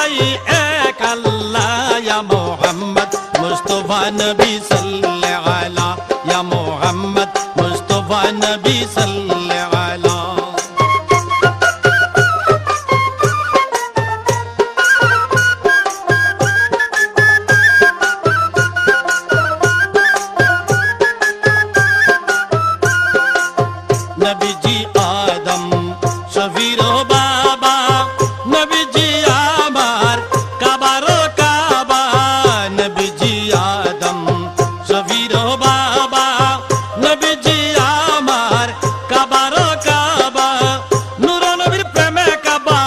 দুটাই এক আল্লাহ ইয়া মুহাম্মদ মুস্তাফা নবী সাল্লাল্লাহু আলা ইয়া মুহাম্মদ মুস্তাফা নবী সাল্লাল্লাহু আলা নবীজি আদম শফির বাবা নবীজি আমার কাবার কাবা নবীজি আদম শফির বাবা নবীজি আমার কাবার কাবা নূর নবীর প্রেমে কাবা